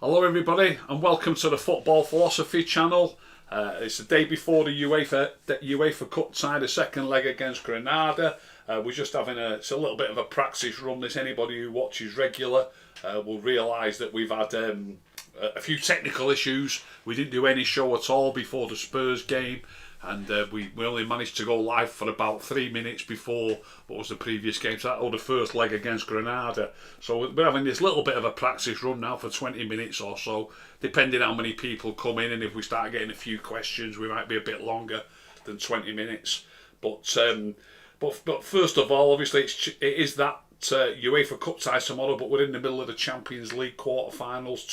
Hello everybody and welcome to the Football Philosophy channel. It's the day before the UEFA Cup tie, the second leg against Granada. We're just having it's a little bit of a practice run. This anybody who watches regular will realise that we've had a few technical issues. We didn't do any show at all before the Spurs game, and we only managed to go live for about 3 minutes before what was the previous game, so that was the first leg against Granada. So we're having this little bit of a practice run now for 20 minutes or so, depending how many people come in, and if we start getting a few questions we might be a bit longer than 20 minutes. But first of all, obviously it is that UEFA Cup tie tomorrow, but we're in the middle of the Champions League quarter-finals.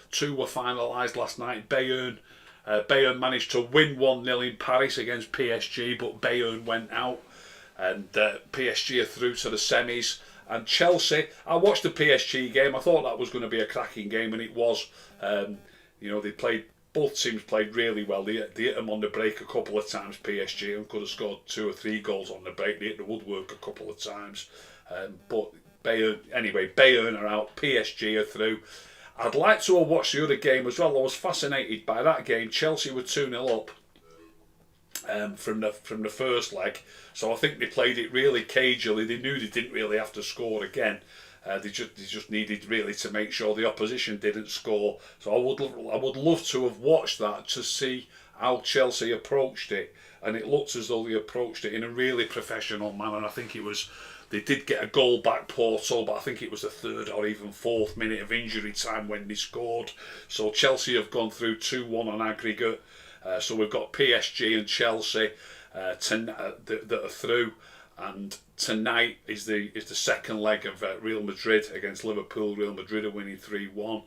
Two were finalised last night. Bayern managed to win 1-0 in Paris against PSG, but Bayern went out, and PSG are through to the semis. And Chelsea, I watched the PSG game. I thought that was going to be a cracking game, and it was. Both teams played really well. They hit them on the break a couple of times, PSG, and could have scored 2 or 3 goals on the break. They hit the woodwork a couple of times. But Bayern are out, PSG are through. I'd like to have watched the other game as well. I was fascinated by that game. Chelsea were 2-0 up from the first leg, so I think they played it really cagily. They knew they didn't really have to score again. They just needed really to make sure the opposition didn't score. So I would love to have watched that to see how Chelsea approached it, and it looked as though they approached it in a really professional manner. I think it was. They did get a goal back, Porto, but I think it was the 3rd or even 4th minute of injury time when they scored. So Chelsea have gone through 2-1 on aggregate. So we've got PSG and Chelsea that are through. And tonight is the second leg of Real Madrid against Liverpool. Real Madrid are winning 3-1.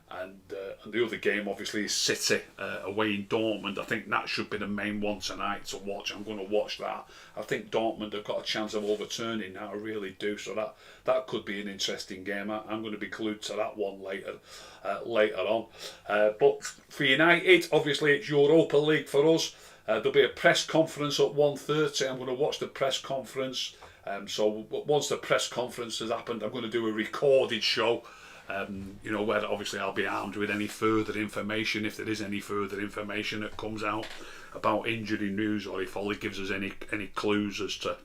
And the other game obviously is City away in Dortmund. I think that should be the main one tonight to watch. I'm going to watch that. I think Dortmund have got a chance of overturning now. I really do. So that could be an interesting game. I'm going to be glued to that one later on. But for United, obviously it's Europa League for us. There'll be a press conference at 1:30. I'm going to watch the press conference. So once the press conference has happened, I'm going to do a recorded show. Where obviously I'll be armed with any further information, if there is any further information that comes out about injury news, or if Ollie gives us any clues as to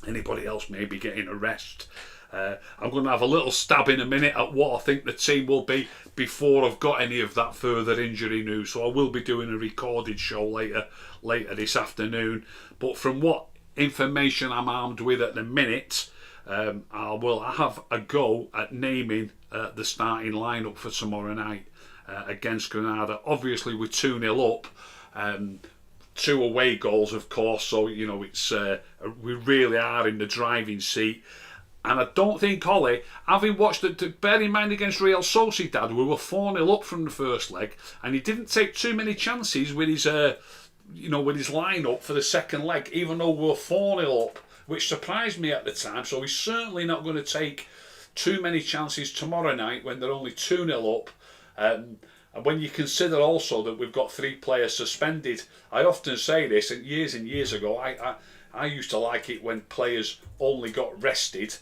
anybody else maybe getting a rest. I'm going to have a little stab in a minute at what I think the team will be before I've got any of that further injury news. So I will be doing a recorded show later this afternoon. But from what information I'm armed with at the minute, I will have a go at naming the starting lineup for tomorrow night against Granada. Obviously, we're 2-0 up, 2 away goals, of course. So it's we really are in the driving seat. And I don't think Ollie, having watched it, bear in mind against Real Sociedad, we were 4-0 up from the first leg, and he didn't take too many chances with his lineup for the second leg, even though we were 4-0 up, which surprised me at the time. So he's certainly not going to take too many chances tomorrow night when they're only 2-0 up. And when you consider also that we've got 3 players suspended, I often say this, and years ago, I used to like it when players only got rested.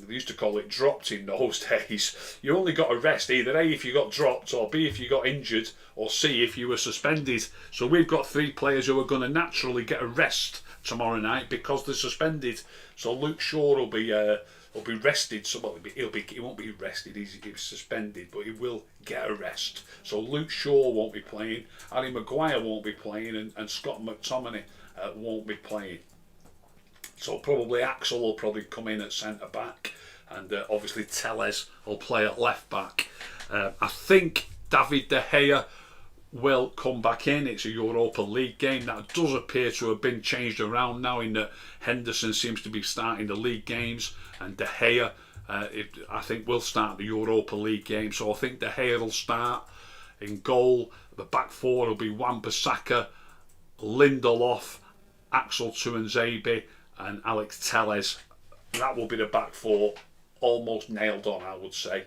They used to call it dropped in those days. You only got a rest either A, if you got dropped, or B, if you got injured, or C, if you were suspended. So we've got 3 players who are going to naturally get a rest tomorrow night because they're suspended. So Luke Shaw will be rested. So he won't be rested. He's suspended, but he will get a rest. So Luke Shaw won't be playing. Harry Maguire won't be playing, and Scott McTominay won't be playing. So probably Axel will probably come in at centre back, and obviously Telles will play at left back. I think David De Gea will come back in. It's a Europa League game. That does appear to have been changed around now, in that Henderson seems to be starting the league games, and De Gea I think will start the Europa League game. So I think De Gea will start in goal. The back 4 will be Wan-Bissaka, Lindelof, Axel Tuanzebe and Alex Telles. That will be the back 4, almost nailed on, I would say.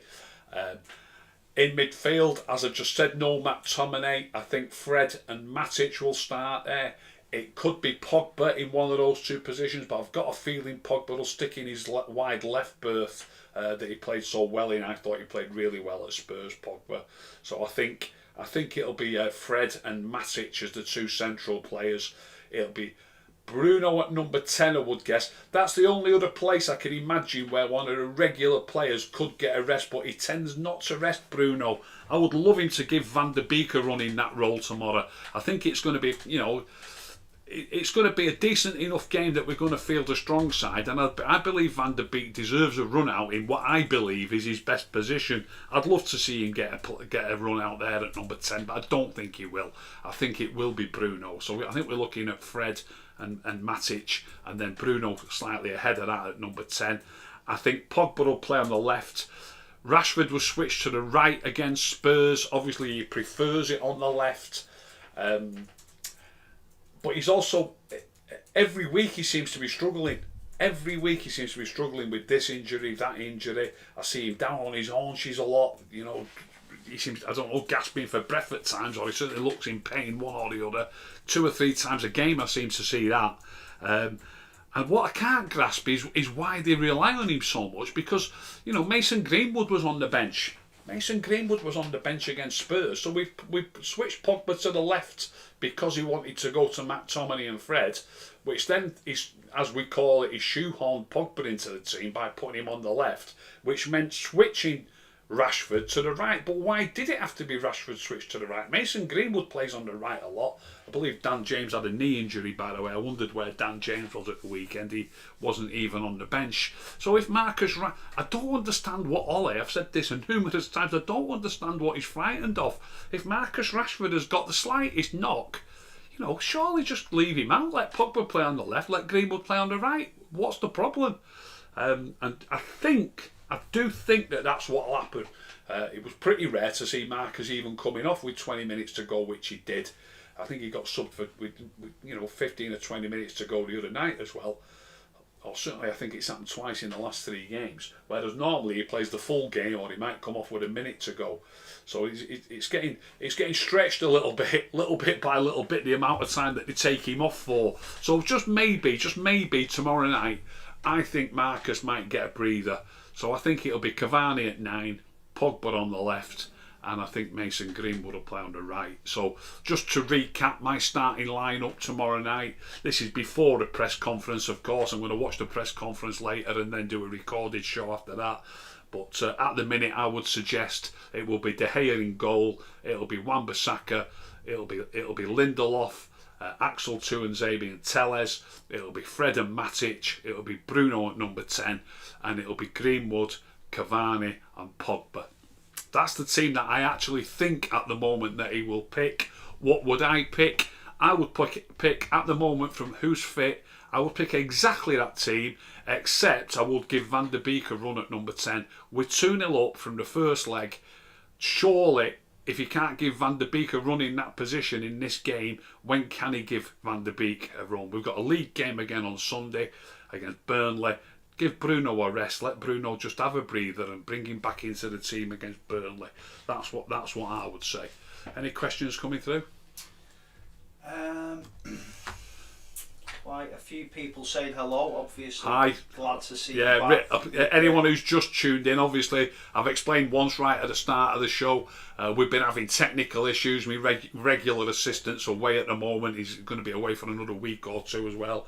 In midfield, as I just said, no McTominay. I think Fred and Matic will start there. It could be Pogba in one of those two positions, but I've got a feeling Pogba will stick in his wide left berth that he played so well in. I thought he played really well at Spurs, Pogba. So I think it'll be Fred and Matic as the two central players. It'll be Bruno at number 10, I would guess. That's the only other place I can imagine where one of the regular players could get a rest, but he tends not to rest Bruno. I would love him to give Van der Beek a run in that role tomorrow. I think it's going to be, it's going to be a decent enough game that we're going to field a strong side, and I believe Van der Beek deserves a run out in what I believe is his best position. I'd love to see him get a run out there at number 10, but I don't think he will. I think it will be Bruno. So I think we're looking at Fred and Matic, and then Bruno slightly ahead of that at number 10. I think Pogba will play on the left. Rashford will switch to the right against Spurs. Obviously, he prefers it on the left. But he's also, every week he seems to be struggling. Every week he seems to be struggling with this injury, that injury. I see him down on his haunches a lot. He seems, I don't know, gasping for breath at times, or he certainly looks in pain, one or the other. 2 or 3 times a game I seem to see that. And what I can't grasp is why they rely on him so much, because, Mason Greenwood was on the bench. Mason Greenwood was on the bench against Spurs, so we switched Pogba to the left because he wanted to go to McTominay and Fred, which then is, as we call it, he shoehorned Pogba into the team by putting him on the left, which meant switching Rashford to the right. But why did it have to be Rashford switched to the right? Mason Greenwood plays on the right a lot. I believe Dan James had a knee injury, by the way. I wondered where Dan James was at the weekend. He wasn't even on the bench. So if I don't understand what Ole, I've said this numerous times, I don't understand what he's frightened of. If Marcus Rashford has got the slightest knock, surely just leave him out. Let Pogba play on the left, let Greenwood play on the right. What's the problem? And I do think that that's what will happen. It was pretty rare to see Marcus even coming off with 20 minutes to go, which he did. I think he got subbed for with 15 or 20 minutes to go the other night as well. Or certainly I think it's happened twice in the last 3 games. Whereas normally he plays the full game, or he might come off with a minute to go. So it's getting stretched a little bit by little bit, the amount of time that they take him off for. So just maybe tomorrow night, I think Marcus might get a breather. So I think it'll be Cavani at 9, Pogba on the left, and I think Mason Greenwood will play on the right. So just to recap my starting lineup tomorrow night, this is before the press conference, of course. I'm going to watch the press conference later and then do a recorded show after that. But at the minute, I would suggest it will be De Gea in goal, it'll be Wan-Bissaka, it'll be Lindelof, Axel Tuanzebe and Telles, it'll be Fred and Matic, it'll be Bruno at number 10, and it'll be Greenwood, Cavani and Pogba. That's the team that I actually think at the moment that he will pick. What would I pick? I would pick at the moment from who's fit. I would pick exactly that team, except I would give Van der Beek a run at number 10. We're 2-0 up from the first leg. Surely, if he can't give Van der Beek a run in that position in this game, when can he give Van der Beek a run? We've got a league game again on Sunday against Burnley. Give Bruno a rest. Let Bruno just have a breather and bring him back into the team against Burnley. That's what I would say. Any questions coming through? Quite a few people saying hello, obviously. Hi. Glad to see you back. Anyone who's just tuned in, obviously, I've explained once right at the start of the show, we've been having technical issues. My regular assistant's away at the moment. He's going to be away for another week or 2 as well.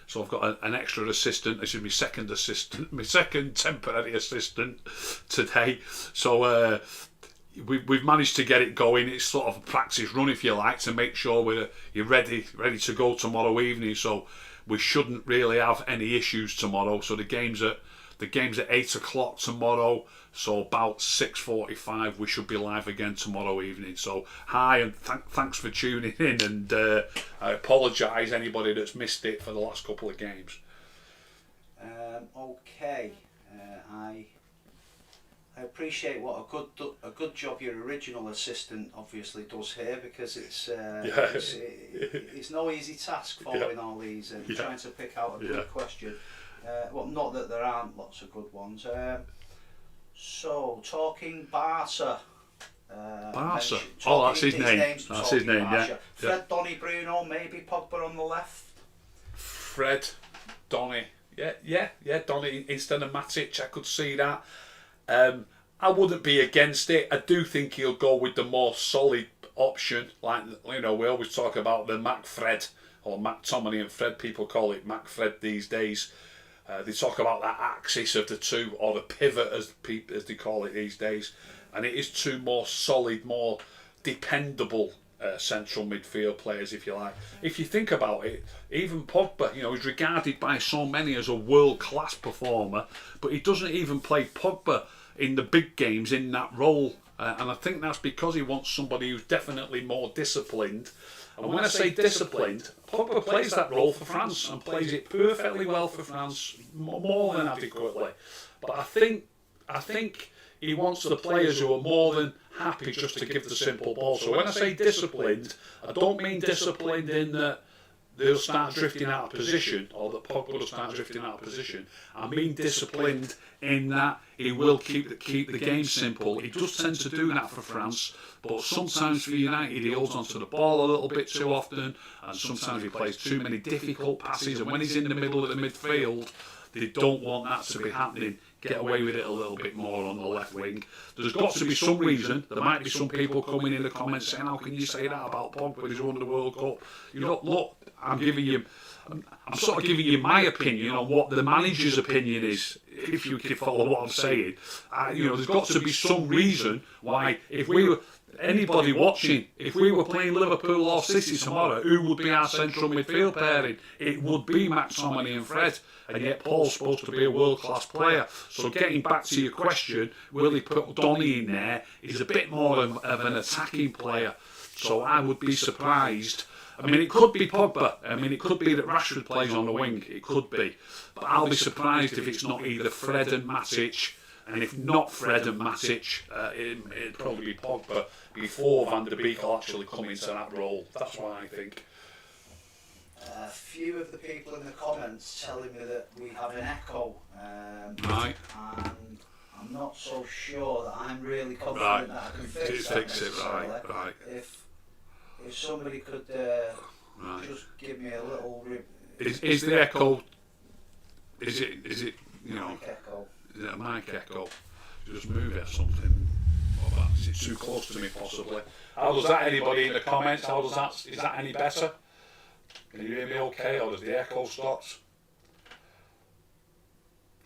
So I've got an extra assistant. This is my second temporary assistant today. So we've managed to get it going. It's sort of a practice run, if you like, to make sure you're ready to go tomorrow evening. So we shouldn't really have any issues tomorrow. So the game's at 8 o'clock tomorrow. So about 6:45 we should be live again tomorrow evening. So hi, and thanks for tuning in, and I apologise anybody that's missed it for the last couple of games. Okay, I appreciate what a good job your original assistant obviously does here, because it's no easy task following all these and trying to pick out a good question. Well, not that there aren't lots of good ones. So talking Barca, Barca. Oh, that's his name. That's his name, yeah. Fred, Donny, Bruno, maybe Pogba on the left. Fred, Donny. Yeah, Donny instead of Matic, I could see that. I wouldn't be against it. I do think he'll go with the more solid option. Like, we always talk about the Mac Fred, or McTominay and Fred. People call it Mac Fred these days. They talk about that axis of the two, or the pivot as they call it these days. And it is two more solid, more dependable central midfield players, if you like. If you think about it, even Pogba, is regarded by so many as a world-class performer, but he doesn't even play Pogba in the big games in that role. And I think that's because he wants somebody who's definitely more disciplined. And when I say disciplined, Pogba plays that role for France and plays it perfectly well for France, more than adequately. But I think he wants the players who are more than happy just to give the simple ball. So when I say disciplined, I don't mean disciplined in that they'll start drifting out of position, or that Pogba will start drifting out of position. I mean disciplined in that he will keep the game simple. He does tend to do that for France, but sometimes for United he holds onto the ball a little bit too often, and sometimes he plays too many difficult passes, and when he's in the middle of the midfield, they don't want that to be happening. Get away with it a little bit more on the left wing. There's got to be some reason. There might be some people coming in the comments saying, how can you say that about Pogba? He's won the World Cup. Look, I'm sort of giving you my opinion on what the manager's opinion is, if you can follow what I'm saying. There's got to be some reason why, if we were anybody watching, if we were playing Liverpool or City tomorrow, who would be our central midfield pairing? It would be McTominay and Fred. And yet Paul's supposed to be a world-class player. So getting back to your question, will he put Donny in there? He's a bit more of an attacking player. So I would be surprised. I mean, it could be Pogba. I mean, it could be that Rashford plays on the wing. It could be. But I'll be surprised if it's not either Fred and Matic. And if not Fred and Matic, it'd probably be Pogba before Van der Beek will actually come into that role. That's what I think. A few of the people in the comments telling me that we have an echo, right. And I'm not so sure that I'm really confident that I can fix it. Right. If somebody could just give me a little. Is the echo? Is it? Mic echo. Is it a mic echo? Just move it or something. Or is it too close to me possibly? How does that? Anybody in the comments? How does that? Is that any better? Can you hear me okay, or does the echo stop?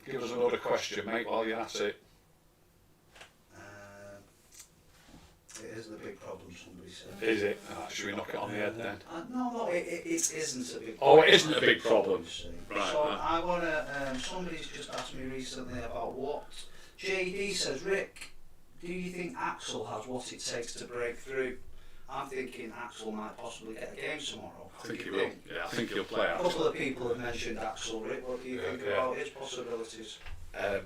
Give us another question, mate, while you're at it. It is the big problem, somebody said. Is it? Should we knock it on the head then? No, it isn't a big problem. Oh, it isn't a big problem. Right. So I want to, somebody's just asked me recently about what. JD says, Rick, do you think Axel has what it takes to break through? I'm thinking Axel might possibly get a game tomorrow. I think he will. Yeah, I think he'll play. A couple of people have mentioned Axel. Rick, what do you think about his possibilities? I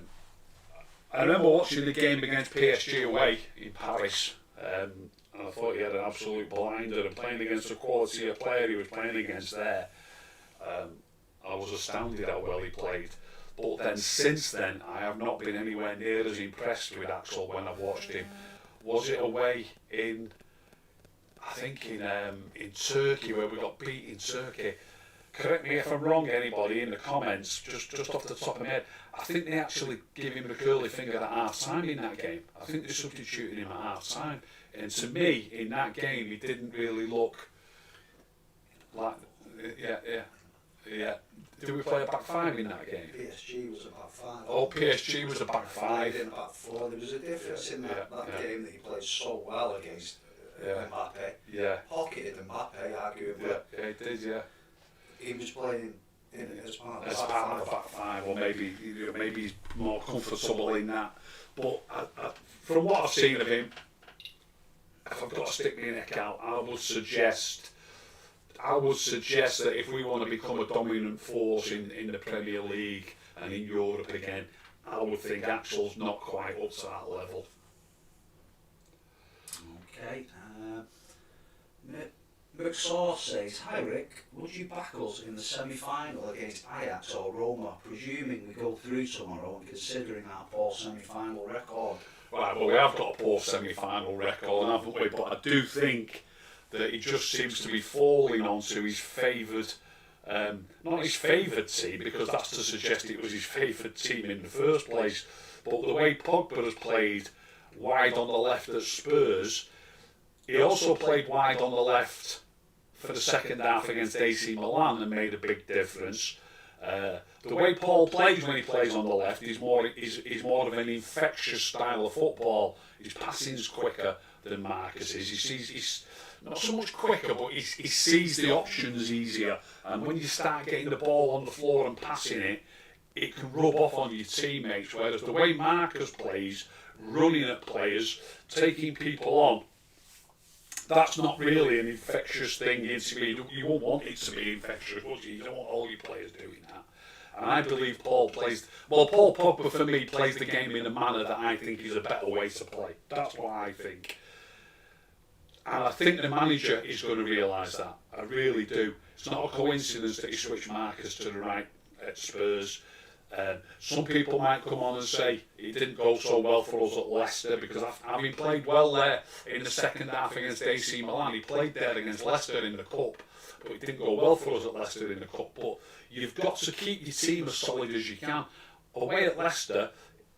remember watching the game against PSG away in Paris, and I thought he had an absolute blinder, and playing against the quality of player he was playing against there, I was astounded how well he played. But then since then, I have not been anywhere near as impressed with Axel when I've watched him. Was it away in... I think in Turkey, where we got beat in Turkey. Correct me if I'm wrong, anybody in the comments, just off the top of my head. I think they actually give him the curly finger at half time in that game. I think they substituted him at half time. And to me, in that game, he didn't really look like. Yeah. Did we play a back five in that game? PSG was a back five. Oh, PSG was a back five. In back four. There was a difference in that game that he played so well against. Mbappe. Pocketed Mbappe, arguably. Yeah, he did, yeah. He was playing as part of the back five, or maybe he's more comfortable in that. But from what I've seen of him, if I've got to stick my neck out, I would suggest that if we want to become a dominant force in the Premier League and in Europe again, I would think Axel's not quite up to that level. Okay. McSaw says, hi Rick, would you back us in the semi-final against Ajax or Roma, presuming we go through tomorrow and considering our poor semi-final record? Right, well, we have got a poor semi-final record, haven't we? But I do think that he just seems to be falling onto his favoured, not his favoured team, because that's to suggest it was his favoured team in the first place, but the way Pogba has played wide on the left at Spurs, he also played wide on the left for the second half against AC Milan and made a big difference. The way Paul plays when he plays on the left is more of an infectious style of football. His passing's quicker than Marcus's. He's not so much quicker, but he sees the options easier. And when you start getting the ball on the floor and passing it, it can rub off on your teammates. Whereas the way Marcus plays, running at players, taking people on, that's not really an infectious thing. You won't want it to be infectious, would you? You don't want all your players doing that. And I believe Paul Pogba for me plays the game in a manner that I think is a better way to play. That's what I think. And I think the manager is going to realise that. I really do. It's not a coincidence that he switched Marcus to the right at Spurs. Some people might come on and say it didn't go so well for us at Leicester, because having played well there in the second half against AC Milan, he played there against Leicester in the Cup, but it didn't go well for us at Leicester in the Cup. But you've got to keep your team as solid as you can. Away at Leicester,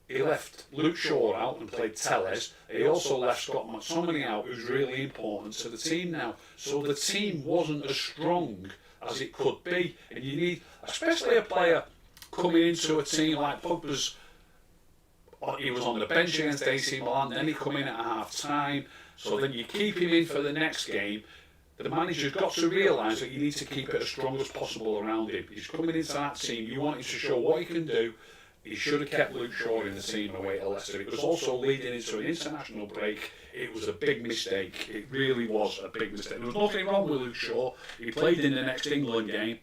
he left Luke Shaw out and played Telles. He also left Scott McTominay out, who's really important to the team now. So the team wasn't as strong as it could be. And you need, especially a player coming into a team like Pogba's, he was on the bench against AC Milan, then he come in at half time, so then you keep him in for the next game. The manager's got to realise that you need to keep it as strong as possible around him. He's coming into that team, you want him to show what he can do. He should have kept Luke Shaw in the team away at Leicester. It was also leading into an international break. It was a big mistake. It really was a big mistake. There was nothing wrong with Luke Shaw. He played in the next England game.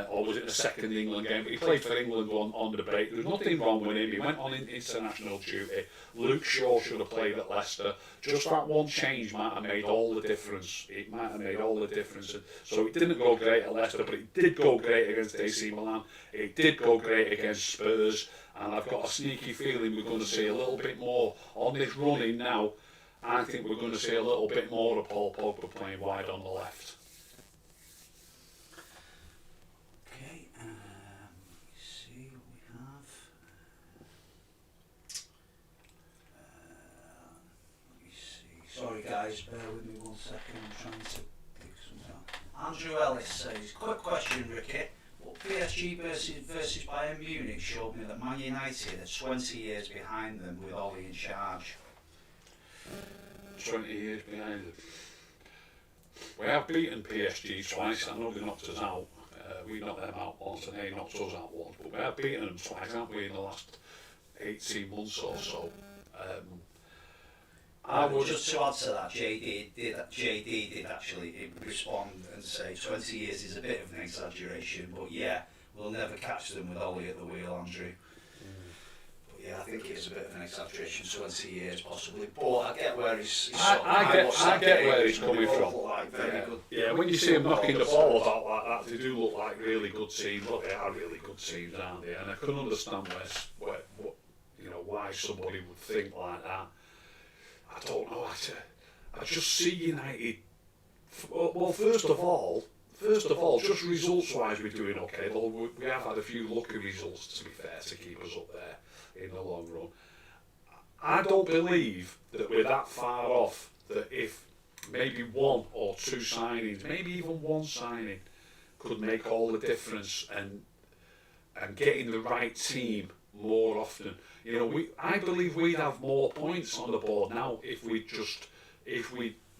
Or was it the second England game? But he played for England on the break. There was nothing wrong with him. He went on in international duty. Luke Shaw should have played at Leicester. Just that one change might have made all the difference. It might have made all the difference. And so it didn't go great at Leicester, but it did go great against AC Milan. It did go great against Spurs. And I've got a sneaky feeling we're going to see a little bit more on this running now. I think we're going to see a little bit more of Paul Pogba playing wide on the left. Sorry guys, bear with me 1 second, I'm trying to pick something out. Andrew Ellis says, quick question Ricky, what PSG versus Bayern Munich showed me that Man United are 20 years behind them with Ollie in charge. 20 years behind them. We have beaten PSG twice. I know they knocked us out. We knocked them out once and they knocked us out once, but we have beaten them twice, haven't we, in the last 18 months or so. Just to add to that, JD did actually respond and say 20 years is a bit of an exaggeration, but yeah, we'll never catch them with Ollie at the wheel, Andrew. But yeah, I think it is a bit of an exaggeration, 20 years possibly, but I get where he's I get where he's coming from. Like yeah, when you see them knocking the balls out like that, they do look like really good teams. Look, they are really good teams, aren't they? And I can understand why somebody would think like that. I don't know. I just see United. Well, first of all, just results-wise, we're doing okay. Though we have had a few lucky results, to be fair, to keep us up there in the long run. I don't believe that we're that far off that if maybe one or two signings, maybe even one signing, could make all the difference and getting the right team more often. I believe we'd have more points on the board now if we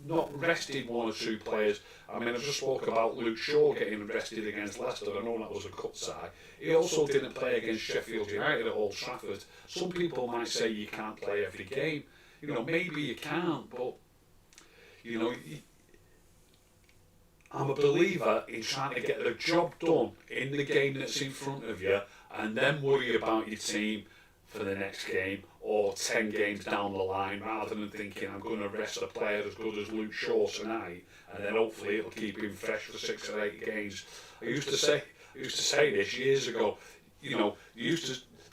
not rested one or two players. I mean, I just spoke about Luke Shaw getting rested against Leicester. I know that was a cut tie. He also didn't play against Sheffield United at Old Trafford. Some people might say you can't play every game. Maybe you can't, but I'm a believer in trying to get the job done in the game that's in front of you, and then worry about your team for the next game or 10 games down the line, rather than thinking I'm going to rest a player as good as Luke Shaw tonight and then hopefully it'll keep him fresh for 6 or 8 games. I used to say this years ago.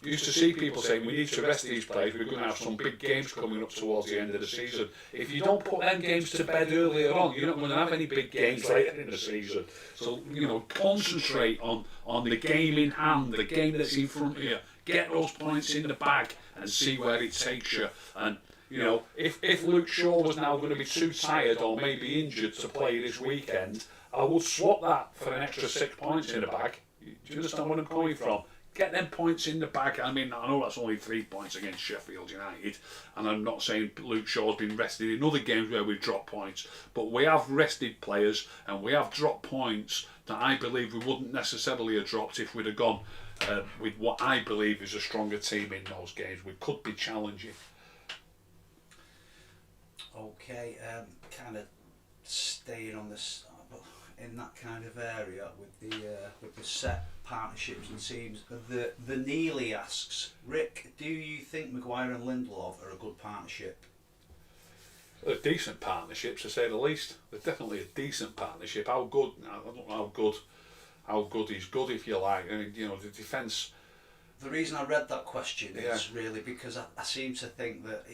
used to see people saying we need to rest these players, we're going to have some big games coming up towards the end of the season. If you don't put them games to bed earlier on, you're not going to have any big games later in the season. So, concentrate on the game in hand, the game that's in front of you. Get those points in the bag and see where it takes you. And, if Luke Shaw was now going to be too tired or maybe injured to play this weekend, I would swap that for an extra 6 points in the bag. Do you understand where I'm coming from? Get them points in the bag. I mean, I know that's only 3 points against Sheffield United, and I'm not saying Luke Shaw's been rested in other games where we've dropped points, but we have rested players and we have dropped points that I believe we wouldn't necessarily have dropped if we'd have gone with what I believe is a stronger team in those games. We could be challenging. Okay, kind of staying on this in that kind of area with the set partnerships and teams. The Neely asks, Rick, do you think Maguire and Lindelof are a good partnership? They're decent partnerships, to say the least. They're definitely a decent partnership. How good? I don't know how good. How good is good, if you like. I mean, the defence. The reason I read that question is really because I seem to think that,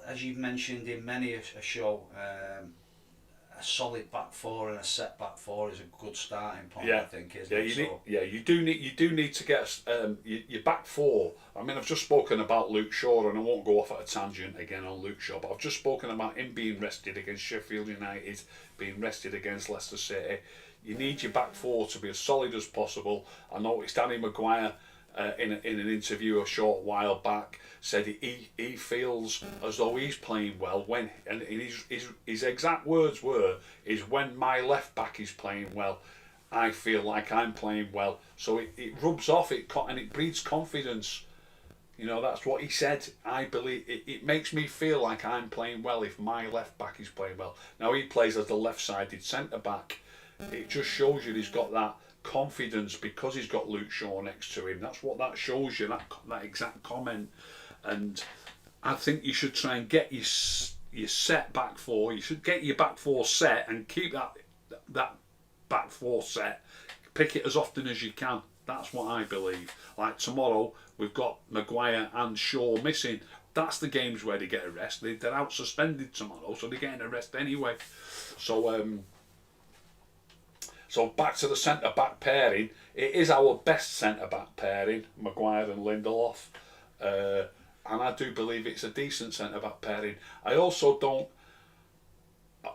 as you've mentioned in many a show, a solid back four and a set back four is a good starting point. I think, isn't it? You do need to get your back four. I mean, I've just spoken about Luke Shaw, and I won't go off at a tangent again on Luke Shaw, but I've just spoken about him being rested against Sheffield United, being rested against Leicester City. You need your back four to be as solid as possible. I noticed Danny Maguire in an interview a short while back said he feels as though he's playing well when, and his exact words were, is when my left back is playing well, I feel like I'm playing well. So it rubs off and it breeds confidence. That's what he said. I believe it makes me feel like I'm playing well if my left back is playing well. Now he plays as the left-sided centre back. It just shows you he's got that confidence because he's got Luke Shaw next to him. That's what that shows you, that exact comment. And I think you should try and get your set back four. You should get your back four set and keep that back four set. Pick it as often as you can. That's what I believe. Like tomorrow, we've got Maguire and Shaw missing. That's the games where they get a rest. They're out suspended tomorrow, so they're getting a rest anyway. So back to the centre-back pairing. It is our best centre-back pairing, Maguire and Lindelof. And I do believe it's a decent centre-back pairing. I also don't...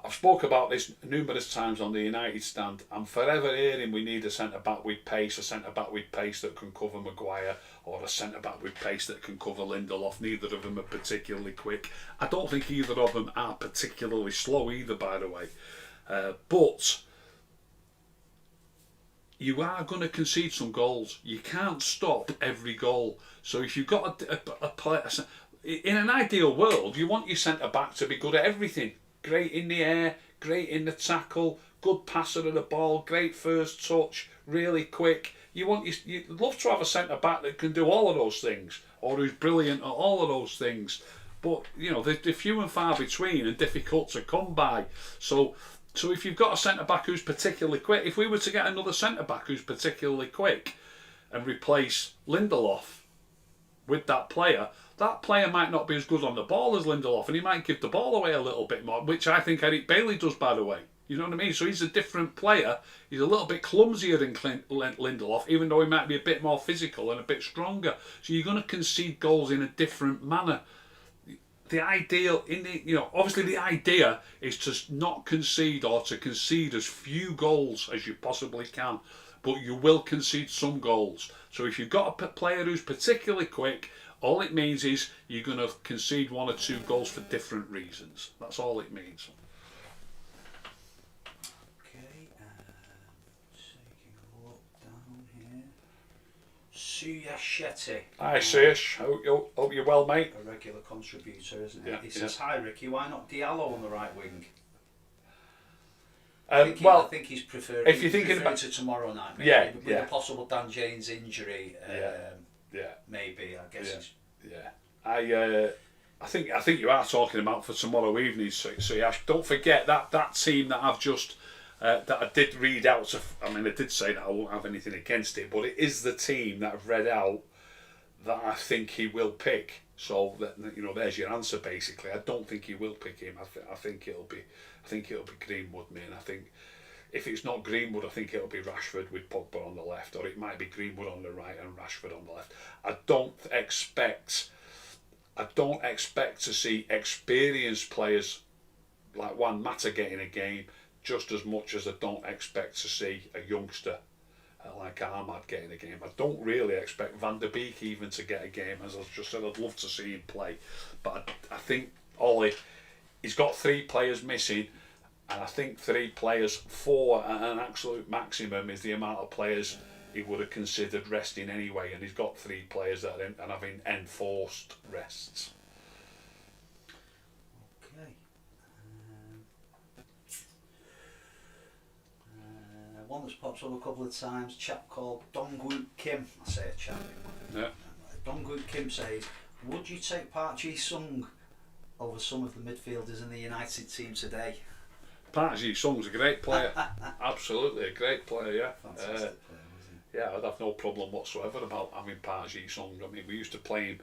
I've spoke about this numerous times on the United stand. I'm forever hearing we need a centre-back with pace, a centre-back with pace that can cover Maguire, or a centre-back with pace that can cover Lindelof. Neither of them are particularly quick. I don't think either of them are particularly slow either, by the way. But... you are going to concede some goals. You can't stop every goal. So if you've got a player, in an ideal world, you want your centre-back to be good at everything. Great in the air, great in the tackle, good passer of the ball, great first touch, really quick. You'd love to have a centre-back that can do all of those things, or who's brilliant at all of those things. But, they're few and far between and difficult to come by. So if you've got a centre-back who's particularly quick, if we were to get another centre-back who's particularly quick and replace Lindelof with that player might not be as good on the ball as Lindelof, and he might give the ball away a little bit more, which I think Eric Bailey does, by the way. You know what I mean? So he's a different player. He's a little bit clumsier than Lindelof, even though he might be a bit more physical and a bit stronger. So you're going to concede goals in a different manner. The ideal, obviously the idea is to not concede, or to concede as few goals as you possibly can, but you will concede some goals. So if you've got a player who's particularly quick, all it means is you're going to concede 1 or 2 goals for different reasons. That's all it means. Okay, taking a look down here. Suya Shetty. Hi, Suyash. Hope you're well, mate. A regular contributor, isn't he? Yeah, He says, "Hi Ricky, why not Diallo on the right wing?" I think he's preferring. if you're thinking about to tomorrow night, maybe, with a possible Dan James injury. Maybe I guess. I think you are talking about for tomorrow evening. So don't forget that team that I've just that I did read out. I did say that I won't have anything against it, but it is the team that I've read out that I think he will pick. So that, you know, there's your answer basically. I don't think he will pick him. I think it'll be Greenwood, man. I think if it's not Greenwood, I think it'll be Rashford with Pogba on the left, or it might be Greenwood on the right and Rashford on the left. I don't expect to see experienced players like Juan Mata getting a game just as much as I don't expect to see a youngster like Ahmad getting a game. I don't really expect Van der Beek even to get a game. As I just said, I'd love to see him play, but I think Ollie, he's got 3 players missing, and I think 3 players, 4 at an absolute maximum is the amount of players he would have considered resting anyway, and he's got 3 players that are having enforced rests. Okay. One that's popped up a couple of times, chap called Dongwook Kim. I say a chap. Yeah. Dongwook Kim says, would you take Park Ji-sung over some of the midfielders in the United team today? Park Ji-sung's a great player. Absolutely a great player, yeah. Fantastic player, wasn't he? Yeah, I'd have no problem whatsoever about having Park Ji-sung. I mean, we used to play him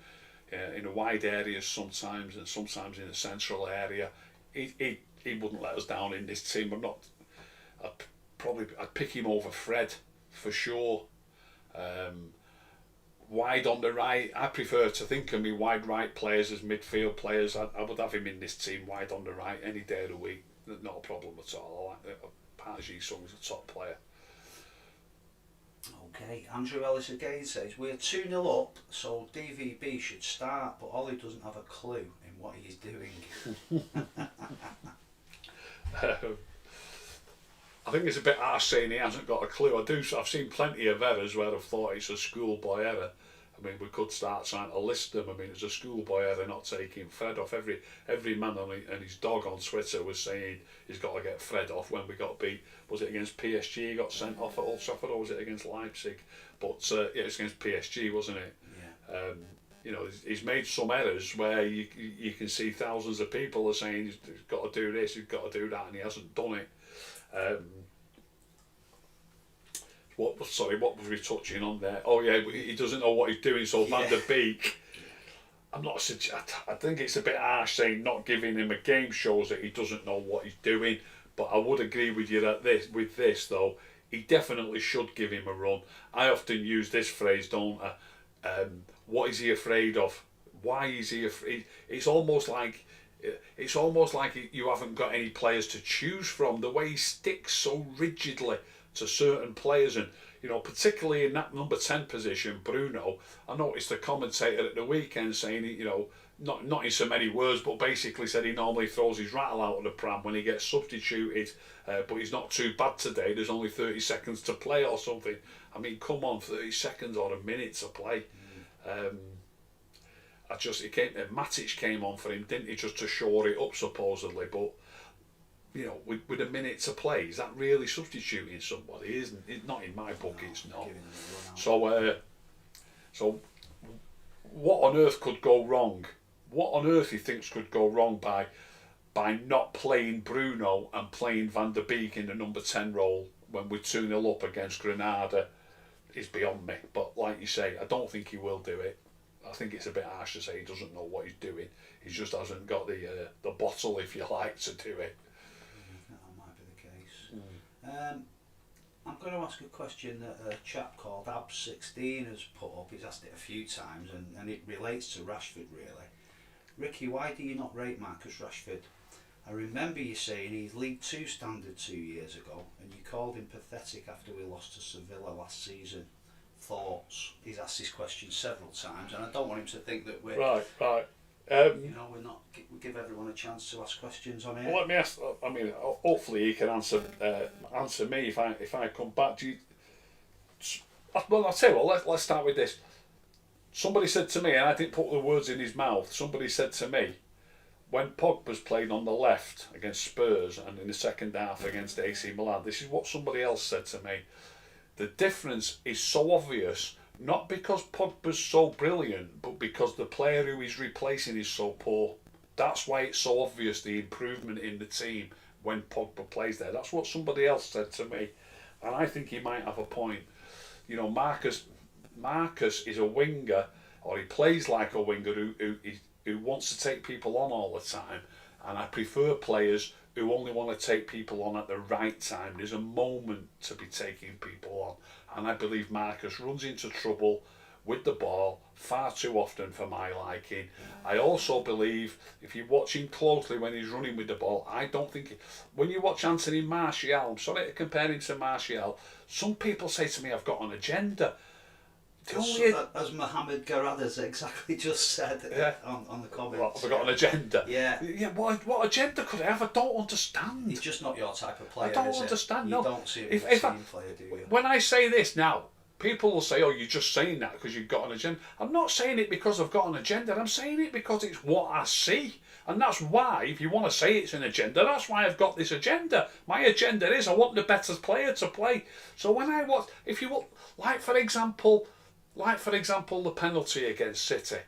in a wide areas sometimes, and sometimes in a central area. He wouldn't let us down in this team. I'd pick him over Fred for sure. Wide on the right, I prefer to think of me wide right players as midfield players. I would have him in this team wide on the right any day of the week. Not a problem at all. I like Park Ji-sung's a top player. Okay, Andrew Ellis again says, we're 2-0 up, so DVB should start, but Ollie doesn't have a clue in what he's doing. I think it's a bit harsh saying he hasn't got a clue. I've seen plenty of errors where I've thought it's a schoolboy error. I mean, we could start trying to list them. I mean, it's a schoolboy error not taking Fred off. Every man and his dog on Twitter was saying he's got to get Fred off when we got beat. Was it against PSG he got sent off at Old Trafford, or was it against Leipzig? But yeah, it's against PSG, wasn't it? Yeah. You know, he's made some errors where you can see thousands of people are saying he's got to do this, he's got to do that, and he hasn't done it. What was we touching on there? Oh yeah, he doesn't know what he's doing. So Van der Beek, I think it's a bit harsh saying not giving him a game shows that he doesn't know what he's doing. But I would agree with you that with this though, he definitely should give him a run. I often use this phrase, don't I? What is he afraid of? Why is he afraid? It's almost like you haven't got any players to choose from. The way he sticks so rigidly to certain players, and you know, particularly in that number 10 position, Bruno. I noticed the commentator at the weekend saying, you know, not in so many words, but basically said he normally throws his rattle out of the pram when he gets substituted, but he's not too bad today. There's only 30 seconds to play or something. I mean, come on, 30 seconds or a minute to play. Matic came on for him, didn't he, just to shore it up supposedly, but you know, with a minute to play, is that really substituting somebody? Isn't it? Not in my book, no, it's not. So what on earth could go wrong? What on earth he thinks could go wrong by not playing Bruno and playing Van der Beek in the number 10 role when we're 2-0 up against Granada is beyond me. But like you say, I don't think he will do it. I think it's a bit harsh to say he doesn't know what he's doing. He just hasn't got the bottle, if you like, to do it. That might be the case. I'm going to ask a question that a chap called Ab16 has put up. He's asked it a few times, and it relates to Rashford, really. Ricky, why do you not rate Marcus Rashford? I remember you saying he's League 2 standard 2 years ago, and you called him pathetic after we lost to Sevilla last season. Thoughts? He's asked this question several times, and I don't want him to think that we're right. you know, we give everyone a chance to ask questions on here. Well, let me ask. I mean, hopefully he can answer me if I come back. Well, I'll tell you what. Let's start with this. Somebody said to me, and I didn't put the words in his mouth. Somebody said to me, when Pogba's played on the left against Spurs and in the second half against AC Milan, this is what somebody else said to me. The difference is so obvious, not because Pogba's so brilliant, but because the player who he's replacing is so poor. That's why it's so obvious, the improvement in the team when Pogba plays there. That's what somebody else said to me, and I think he might have a point. You know, Marcus is a winger, or he plays like a winger who wants to take people on all the time. And I prefer players who only want to take people on at the right time. There's a moment to be taking people on. And I believe Marcus runs into trouble with the ball far too often for my liking. I also believe, if you watch him closely when he's running with the ball, I don't think... When you watch Anthony Martial, I'm sorry to compare him to Martial, some people say to me, I've got an agenda. As Mohamed Garad has exactly just said on the comments. What, have I got an agenda? Yeah. What agenda could I have? I don't understand. He's just not your type of player, I don't understand, no. You don't see him as a team player, do you? When I say this now, people will say, oh, you're just saying that because you've got an agenda. I'm not saying it because I've got an agenda. I'm saying it because it's what I see. And that's why, if you want to say it's an agenda, that's why I've got this agenda. My agenda is I want the better player to play. So when I watch, if you want, like for example, the penalty against City,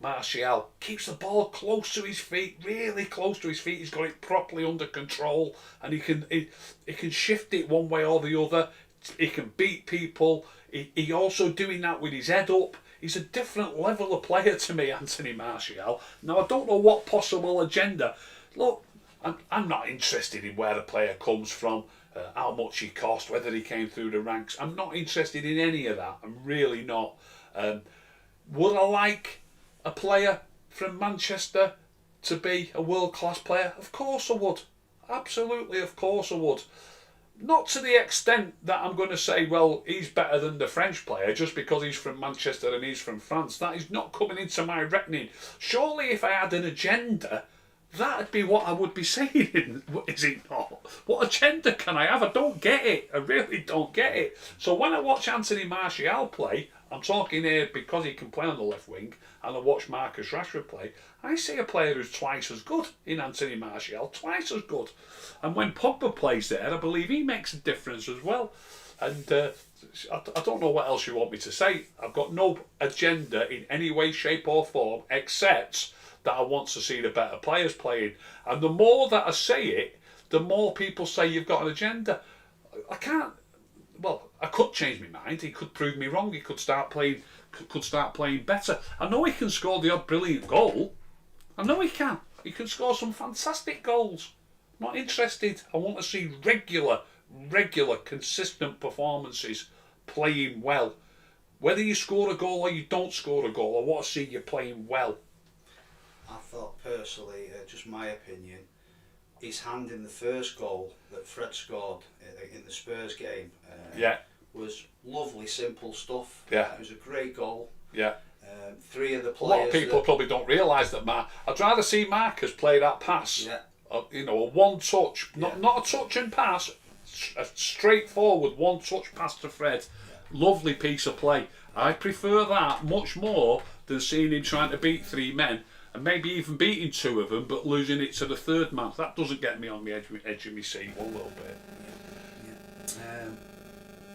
Martial keeps the ball close to his feet, really close to his feet. He's got it properly under control, and he can shift it one way or the other. He can beat people. He also doing that with his head up. He's a different level of player to me, Anthony Martial. Now, I don't know what possible agenda. Look, I'm not interested in where the player comes from, how much he cost, whether he came through the ranks. I'm not interested in any of that. I'm really not. Would I like a player from Manchester to be a world-class player? Of course I would. Absolutely, of course I would. Not to the extent that I'm going to say, well, he's better than the French player just because he's from Manchester and he's from France. That is not coming into my reckoning. Surely if I had an agenda, that'd be what I would be saying, is it not? What agenda can I have? I don't get it. I really don't get it. So when I watch Anthony Martial play, I'm talking here because he can play on the left wing, and I watch Marcus Rashford play, I see a player who's twice as good in Anthony Martial, twice as good. And when Pogba plays there, I believe he makes a difference as well. And I don't know what else you want me to say. I've got no agenda in any way, shape or form, except that I want to see the better players playing. And the more that I say it, the more people say you've got an agenda. I can't... Well, I could change my mind. He could prove me wrong. He could start playing better. I know he can score the odd brilliant goal. I know he can. He can score some fantastic goals. Not interested. I want to see regular, consistent performances, playing well. Whether you score a goal or you don't score a goal, I want to see you playing well. I thought personally, just my opinion, his hand in the first goal that Fred scored in the Spurs game was lovely, simple stuff. Yeah. It was a great goal. Yeah. Three of the players... A lot of people probably don't realise that I'd rather see Marcus play that pass. Yeah. A one touch, not a touch and pass, a straightforward one touch pass to Fred. Yeah. Lovely piece of play. I prefer that much more than seeing him trying to beat three men and maybe even beating two of them but losing it to the third man. That doesn't get me on the edge of my seat one little bit.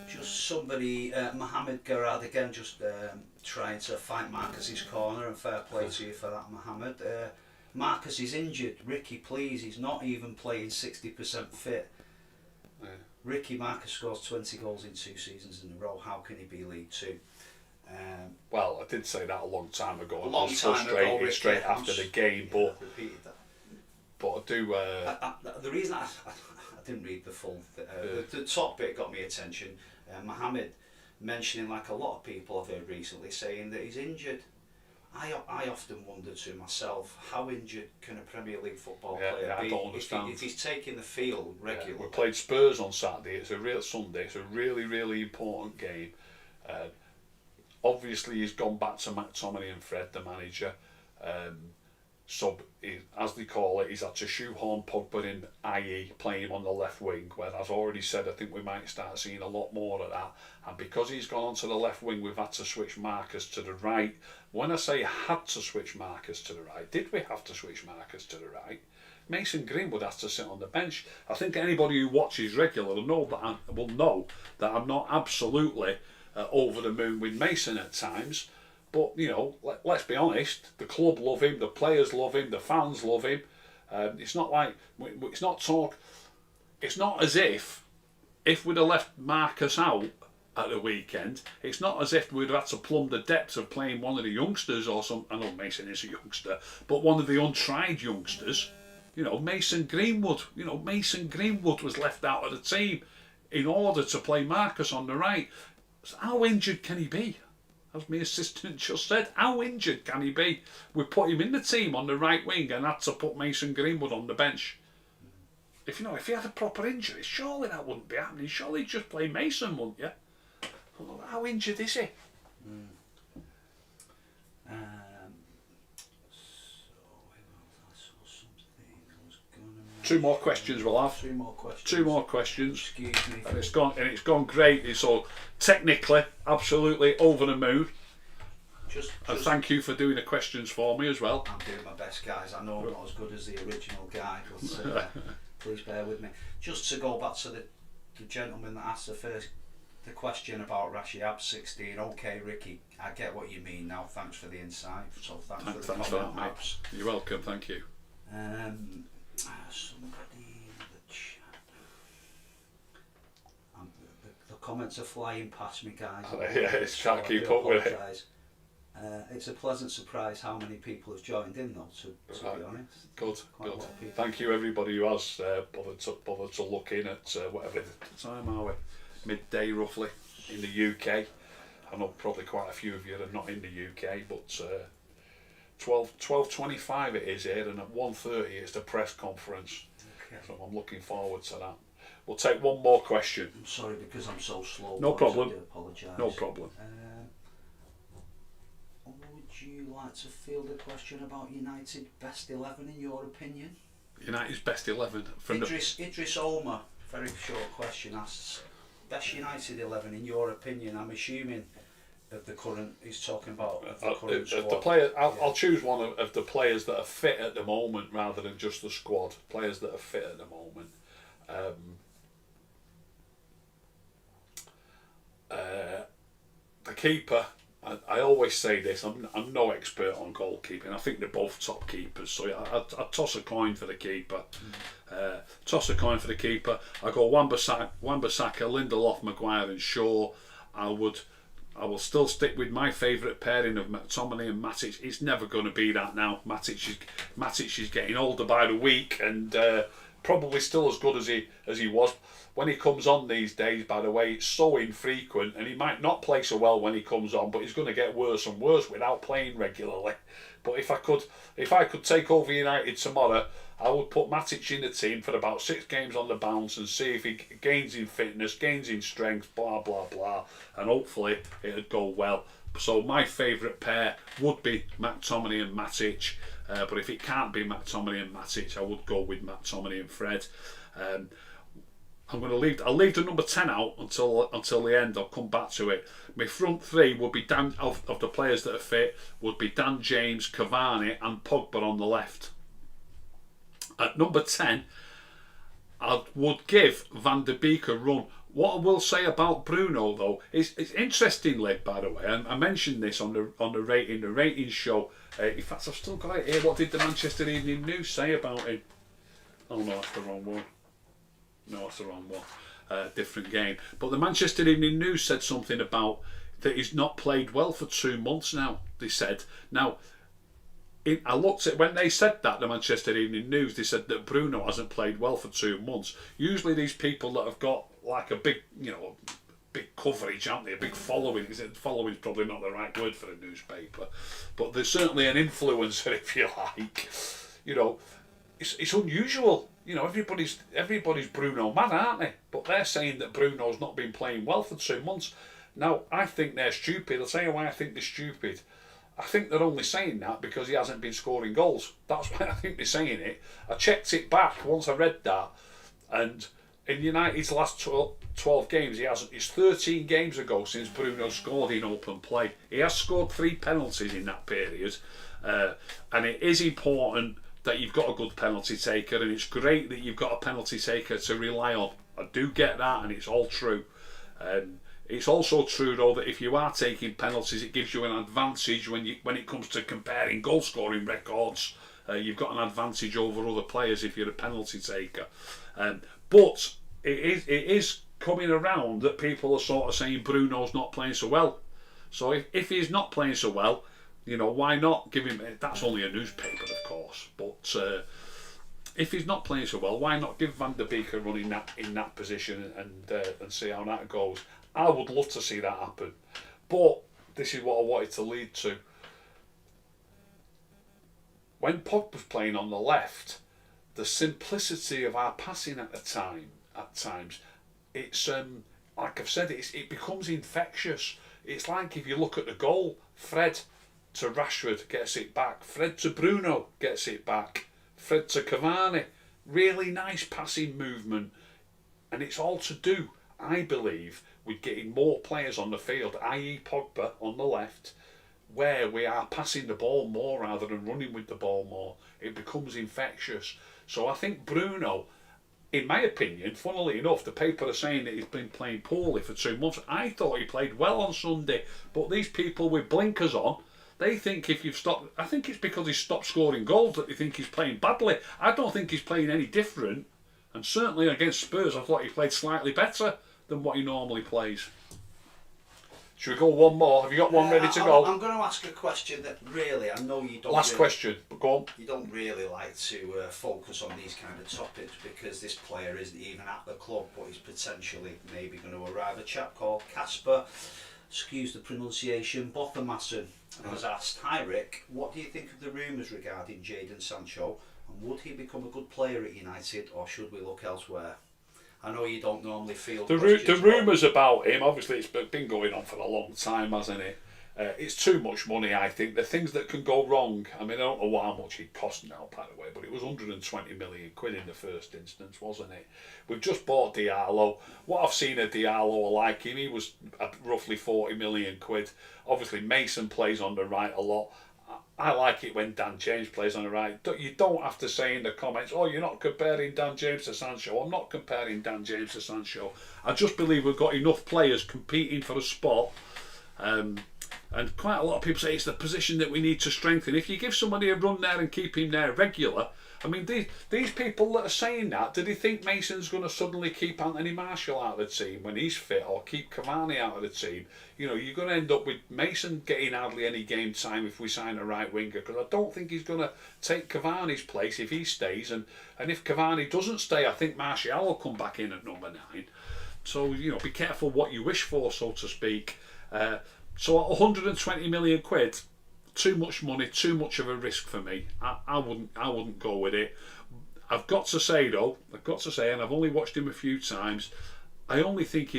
Just somebody, Mohamed Garad again, just trying to fight Marcus's corner, and fair play to you for that, Mohamed. Marcus is injured. Ricky, please, he's not even playing 60% fit. Yeah. Ricky Marcus scores 20 goals in 2 seasons in a row. How can he be League Two? Well, I did say that a long time ago. A long time ago, Ricky, straight after the game, but repeated that. But I do. The reason I didn't read the full, the top bit got me attention. Mohamed mentioning, like a lot of people I've heard recently, saying that he's injured. I often wonder to myself, how injured can a Premier League football player be? I don't understand. If he's taking the field regularly. We played Spurs on Saturday. It's a real Sunday. It's a really important game. Obviously, he's gone back to McTominay and Fred, the manager. As they call it, he's had to shoehorn Pogba in, i.e. playing him on the left wing, where I've already said I think we might start seeing a lot more of that. And because he's gone onto the left wing, we've had to switch Marcus to the right. When I say had to switch Marcus to the right, did we have to switch Marcus to the right? Mason Greenwood has to sit on the bench. I think anybody who watches regular will know that I'm not absolutely over the moon with Mason at times. But, you know, let's be honest, the club love him, the players love him, the fans love him. It's not like, it's not as if we'd have left Marcus out, at the weekend. It's not as if we'd have had to plumb the depths of playing one of the youngsters or some. I know Mason is a youngster, but one of the untried youngsters. You know, Mason Greenwood. You know, Mason Greenwood was left out of the team in order to play Marcus on the right. So how injured can he be? As my assistant just said, how injured can he be? We put him in the team on the right wing and had to put Mason Greenwood on the bench. If he had a proper injury, surely that wouldn't be happening. Surely he'd just play Mason, wouldn't you? How injured is he? Two more questions we'll have. Two more questions. Excuse me. And it's gone great. It's all technically absolutely over the moon. And thank you for doing the questions for me as well. I'm doing my best, guys. I know I'm not as good as the original guy, but please bear with me. Just to go back to the gentleman that asked the question about Rashid 16. Okay, Ricky, I get what you mean now. Thanks for the insight. So thanks for the comment, mate. You're welcome. Thank you. Somebody in the chat. The comments are flying past me, guys. It's trying to keep up with it. It's a pleasant surprise how many people have joined in, though. To be honest, good. Thank you, everybody who has bothered to look in at whatever time are we? Midday roughly in the UK. I know probably quite a few of you are not in the UK, but 12:25 it is here, and at 1:30 it's the press conference. Okay. So I'm looking forward to that. We'll take one more question. I'm sorry because I'm so slow. No problem. I do apologise. No problem. Would you like to field a question about United best 11 in your opinion? United's best 11 from Idris Omer, very short question, asks best United 11 in your opinion. I'm assuming of the current. He's talking about of the current squad. The player. I'll choose one of the players that are fit at the moment rather than just the squad. Players that are fit at the moment. The keeper. I always say this. I'm no expert on goalkeeping. I think they're both top keepers. So I toss a coin for the keeper. Toss a coin for the keeper. I go Wan-Bissaka, Lindelof, Maguire, and Shaw. I will still stick with my favourite pairing of McTominay and Matic. It's never going to be that now. Matic is getting older by the week and probably still as good as he was. When he comes on these days, by the way, it's so infrequent, and he might not play so well when he comes on, but he's going to get worse and worse without playing regularly. But if I could take over United tomorrow, I would put Matic in the team for about 6 games on the bounce and see if he gains in fitness, gains in strength, blah blah blah, and hopefully it'd go well. So my favourite pair would be McTominay and Matic, but if it can't be McTominay and Matic, I would go with McTominay and Fred. I'll leave the number 10 out until the end. I'll come back to it. My front three would be of the players that are fit would be Dan James, Cavani, and Pogba on the left. At number 10, I would give Van der Beek a run. What I will say about Bruno though is interestingly, by the way, and I mentioned this on the rating show. In fact, I've still got it here. What did the Manchester Evening News say about him? Oh no, that's the wrong one. No, that's the wrong one. Different game. But the Manchester Evening News said something about that he's not played well for 2 months now. They said. Now, I looked at when they said that, the Manchester Evening News, they said that Bruno hasn't played well for 2 months. Usually these people that have got like a big, big coverage, aren't they? A big following. Following is probably not the right word for a newspaper, but there's certainly an influencer, if you like. It's unusual. Everybody's Bruno mad, aren't they? But they're saying that Bruno's not been playing well for 2 months. Now, I think they're stupid. I'll tell you why I think they're stupid. I think they're only saying that because he hasn't been scoring goals. That's why I think they're saying it. I checked it back once I read that, and in United's last 12 games, it's 13 games ago since Bruno scored in open play. He has scored 3 penalties in that period, and it is important that you've got a good penalty taker, and it's great that you've got a penalty taker to rely on. I do get that, and it's all true. It's also true though that if you are taking penalties, it gives you an advantage when it comes to comparing goal scoring records. You've got an advantage over other players if you're a penalty taker. But it is coming around that people are sort of saying Bruno's not playing so well. So if he's not playing so well, you know, why not give him? That's only a newspaper, of course, but if he's not playing so well, why not give Van der Beek a run in that position and see how that goes? I would love to see that happen, but this is what I wanted to lead to. When Pogba was playing on the left, the simplicity of our passing at times, it's like I've said, it becomes infectious. It's like if you look at the goal, Fred to Rashford gets it back, Fred to Bruno gets it back, Fred to Cavani, really nice passing movement, and it's all to do, I believe, with getting more players on the field, i.e. Pogba on the left, where we are passing the ball more rather than running with the ball more. It becomes infectious. So I think Bruno, in my opinion, funnily enough, the paper are saying that he's been playing poorly for 2 months. I thought he played well on Sunday, but these people with blinkers on, they think if you've stopped, I think it's because he's stopped scoring goals that they think he's playing badly. I don't think he's playing any different, and certainly against Spurs I thought he played slightly better than what he normally plays. Should we go one more? Have you got one ready to go? I'm going to ask a question that really, I know you don't. Last question, go on. You don't really like to focus on these kind of topics because this player isn't even at the club, but he's potentially maybe going to arrive. A chap called Casper, excuse the pronunciation, Bothermasson, has asked, "Hi Rick, what do you think of the rumours regarding Jadon Sancho, and would he become a good player at United, or should we look elsewhere?" I know you don't normally feel the rumours about him. Obviously, it's been going on for a long time, hasn't it? It's too much money, I think. The things that can go wrong. I mean, I don't know how much it cost now, by the way, but it was 120 million quid in the first instance, wasn't it? We've just bought Diallo. What I've seen of Diallo, I like him. He was roughly 40 million quid. Obviously, Mason plays on the right a lot. I like it when Dan James plays on the right. You don't have to say in the comments, "Oh, you're not comparing Dan James to Sancho." I'm not comparing Dan James to Sancho. I just believe we've got enough players competing for a spot. And quite a lot of people say it's the position that we need to strengthen. If you give somebody a run there and keep him there regular, I mean, these people that are saying that, do they think Mason's going to suddenly keep Anthony Martial out of the team when he's fit, or keep Cavani out of the team? You know, you're going to end up with Mason getting hardly any game time if we sign a right winger, because I don't think he's going to take Cavani's place if he stays, and if Cavani doesn't stay, I think Martial will come back in at number 9. So, you know, be careful what you wish for, so to speak. So at 120 million quid, too much money, too much of a risk for me. I wouldn't go with it. I've got to say, and I've only watched him a few times, I only think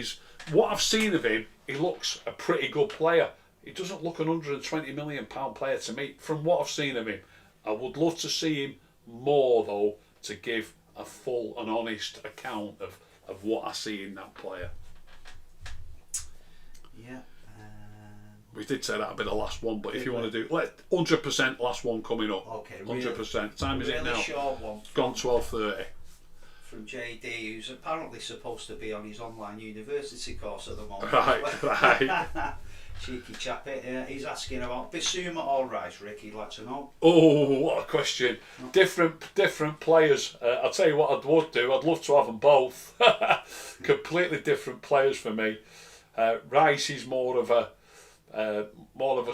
what I've seen of him, he looks a pretty good player. He doesn't look an £120 million player to me, from what I've seen of him. I would love to see him more, though, to give a full and honest account of what I see in that player. Yeah. We did say that'd be the last one, but if you want to do 100% last one coming up. Okay, 100%. Time is it now? Short one. Gone 12:30. From JD, who's apparently supposed to be on his online university course at the moment. Right. Cheeky chappy. He's asking about Bissouma or Rice, Rick. He'd like to know. Oh, what a question! Different players. I'll tell you what I'd do. I'd love to have them both. Completely different players for me. Rice is more of a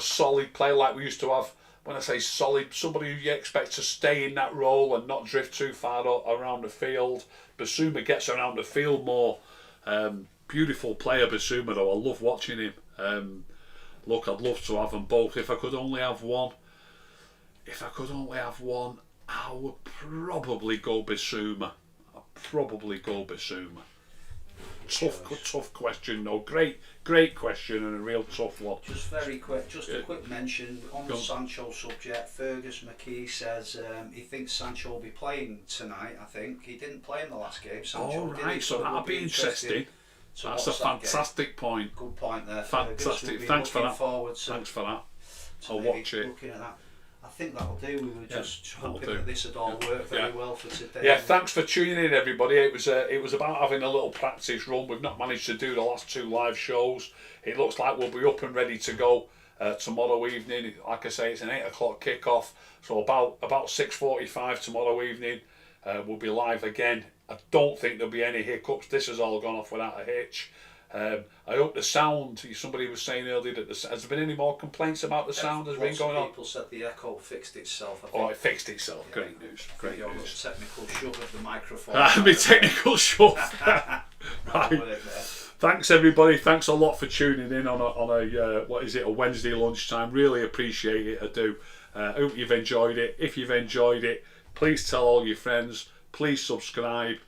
solid player, like we used to have. When I say solid, somebody who you expect to stay in that role and not drift too far around the field. Bissouma gets around the field more. Beautiful player, Bissouma, though. I love watching him. Look, I'd love to have them both. If I could only have one, I would probably go Bissouma. Tough question though. Great question, and a real tough one. Just very quick, a quick mention on the Sancho subject. Fergus McKee says he thinks Sancho will be playing tonight. I think he didn't play in the last game. Sancho right, so that'll be interesting. That's a fantastic point. Good point there. Fantastic. Thanks for that. I'll watch it. Looking at that. I think that'll do. We were just hoping that this would all work very well for today. Yeah, thanks for tuning in, everybody. It was about having a little practice run. We've not managed to do the last 2 live shows. It looks like we'll be up and ready to go tomorrow evening. Like I say, it's an 8 o'clock kickoff, so about 6:45 tomorrow evening we'll be live again I don't think there'll be any hiccups. This has all gone off without a hitch. I hope the sound. Somebody was saying earlier that has there been any more complaints about the sound that's been going on? People said the echo fixed itself. I think. Oh, it fixed itself. Yeah. Great news. Great news. Technical shove of the microphone. My technical shove. Right. Thanks everybody. Thanks a lot for tuning in on a what is it, a Wednesday lunchtime. Really appreciate it. I do. Hope you've enjoyed it. If you've enjoyed it, please tell all your friends. Please subscribe.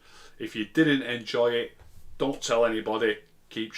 If you didn't enjoy it, don't tell anybody. Keep